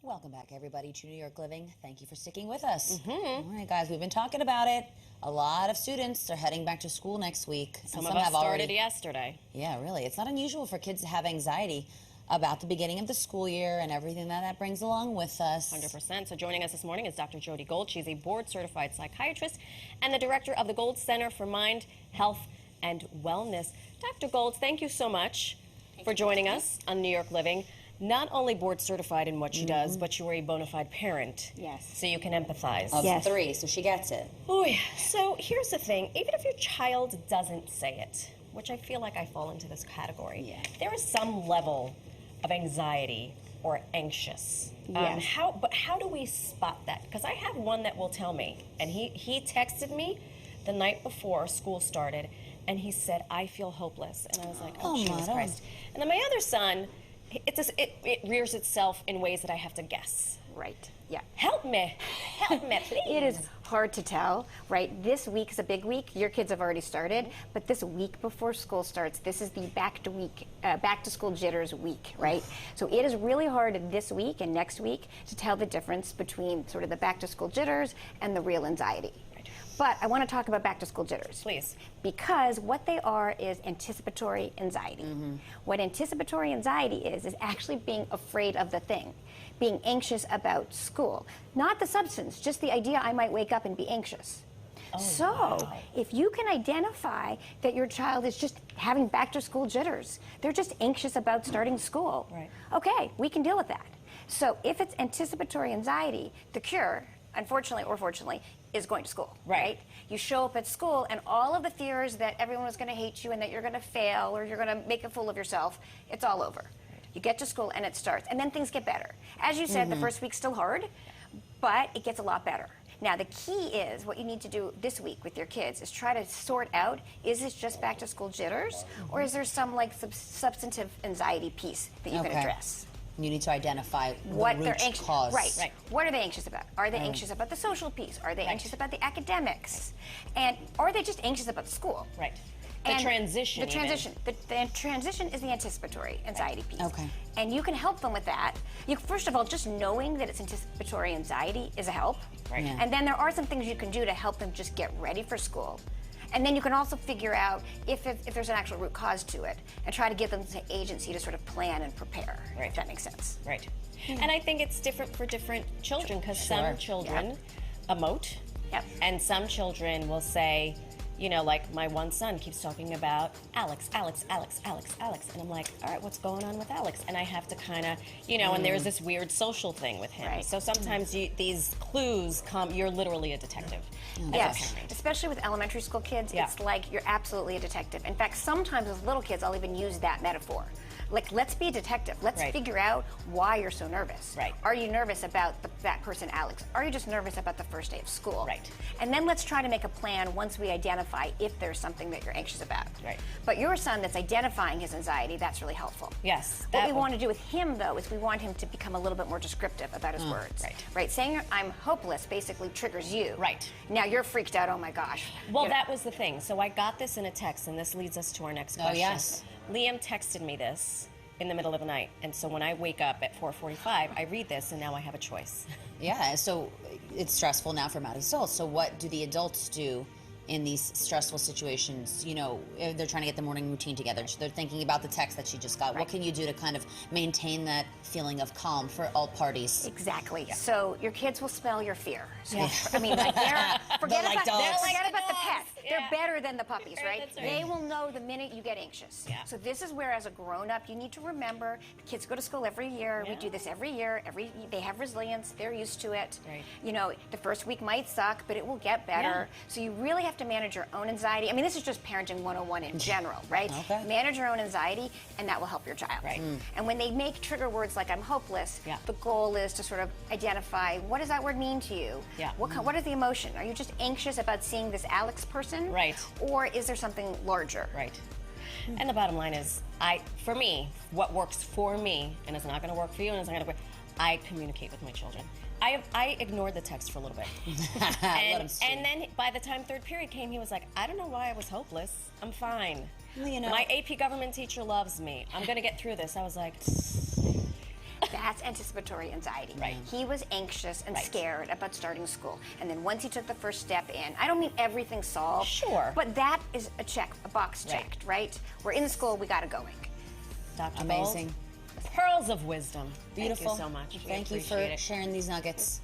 Welcome back, everybody, to New York Living. Thank you for sticking with us. All right, guys, we've been talking about it. A lot of students are heading back to school next week. Some of us started yesterday. Yeah, really. It's not unusual for kids to have anxiety about the beginning of the school year and everything that brings along with us. 100%. So joining us this morning is Dr. Jody Gold. She's a board-certified psychiatrist and the director of the Gold Center for Mind, Health, and Wellness. Dr. Gold, thank you so much for joining us on New York Living. Not only board certified in what she does, but you are a bona fide parent. Yes. So you can empathize. Of 3, so she gets it. Oh, yeah. So here's the thing. Even if your child doesn't say it, which I feel like I fall into this category, there is some level of anxiety or anxious. Yes. How do we spot that? Because I have one that will tell me, and he texted me the night before school started, and he said, I feel hopeless. And I was like, oh Jesus Christ. And then my other son, it rears itself in ways that I have to guess. Right. Yeah. Help me, please. It is hard to tell, right? This week is a big week. Your kids have already started, but this week before school starts, this is the back to school jitters week, right? So it is really hard this week and next week to tell the difference between sort of the back to school jitters and the real anxiety. But I want to talk about back to school jitters. Please. Because what they are is anticipatory anxiety. What anticipatory anxiety is actually being afraid of the thing, being anxious about school. Not the substance, just the idea I might wake up and be anxious. If you can identify that your child is just having back to school jitters, they're just anxious about starting school. Right. Okay, we can deal with that. So if it's anticipatory anxiety, the cure, unfortunately or fortunately, is going to school, right? You show up at school and all of the fears that everyone is going to hate you and that you're going to fail or you're going to make a fool of yourself, it's all over. You get to school and it starts, and then things get better. As you said, the first week's still hard, but it gets a lot better. Now, the key is what you need to do this week with your kids is try to sort out, is this just back to school jitters, or is there some like substantive anxiety piece that you can address? You need to identify what the they're root anxious cause. Right. What are they anxious about? Are they anxious about the social piece? Are they anxious about the academics? And are they just anxious about school? Right. The transition. The transition. The transition is the anticipatory anxiety piece. Okay. And you can help them with that. First of all, just knowing that it's anticipatory anxiety is a help. Right. Yeah. And then there are some things you can do to help them just get ready for school. And then you can also figure out if there's an actual root cause to it and try to give them the agency to sort of plan and prepare, if that makes sense. Right. And I think it's different for different children because some children emote and some children will say, you know, like my one son keeps talking about Alex. And I'm like, all right, what's going on with Alex? And I have to kind of, you know, and there's this weird social thing with him. So sometimes these clues come, you're literally a detective. Yes, especially with elementary school kids, it's like you're absolutely a detective. In fact, sometimes with little kids, I'll even use that metaphor. Like, let's be a detective. Let's figure out why you're so nervous. Are you nervous about that person, Alex? Are you just nervous about the first day of school? And then let's try to make a plan once we identify if there's something that you're anxious about. But your son that's identifying his anxiety, that's really helpful. What we want to do with him, though, is we want him to become a little bit more descriptive about his words. Saying I'm hopeless basically triggers you. Now you're freaked out, oh my gosh. Well, that was the thing. So I got this in a text, and this leads us to our next question. Yes. Liam texted me this in the middle of the night, and so when I wake up at 4:45, I read this, and now I have a choice. Yeah, so it's stressful now for Maddie Soul. So what do the adults do in these stressful situations? You know, if they're trying to get the morning routine together. They're thinking about the text that she just got. What can you do to kind of maintain that feeling of calm for all parties? Exactly. So your kids will smell your fear. So I mean, like forget about the pets. They're better than the puppies, right? They will know the minute you get anxious. So this is where, as a grown-up, you need to remember the kids go to school every year. We do this every year. They have resilience. They're used to it. You know, the first week might suck, but it will get better. So you really have to manage your own anxiety. I mean, this is just parenting 101 in general, right? Manage your own anxiety, and that will help your child. And when they make trigger words like I'm hopeless, the goal is to sort of identify, what does that word mean to you? What is the emotion? Are you just anxious about seeing this Alex person? Or is there something larger? And the bottom line is, for me, what works for me, and it's not going to work for you, and it's not going to work, I communicate with my children. I ignored the text for a little bit. and then by the time third period came, he was like, I don't know why I was hopeless. I'm fine. Well, you know, my AP government teacher loves me. I'm going to get through this. I was like... That's anticipatory anxiety. Right. He was anxious and scared about starting school. And then once he took the first step in, I don't mean everything solved. Sure. But that is a box checked, right? We're in the school, we got it going. Dr. Amazing. Gold, pearls of wisdom. Beautiful. Thank you so much. Thank you for sharing these nuggets.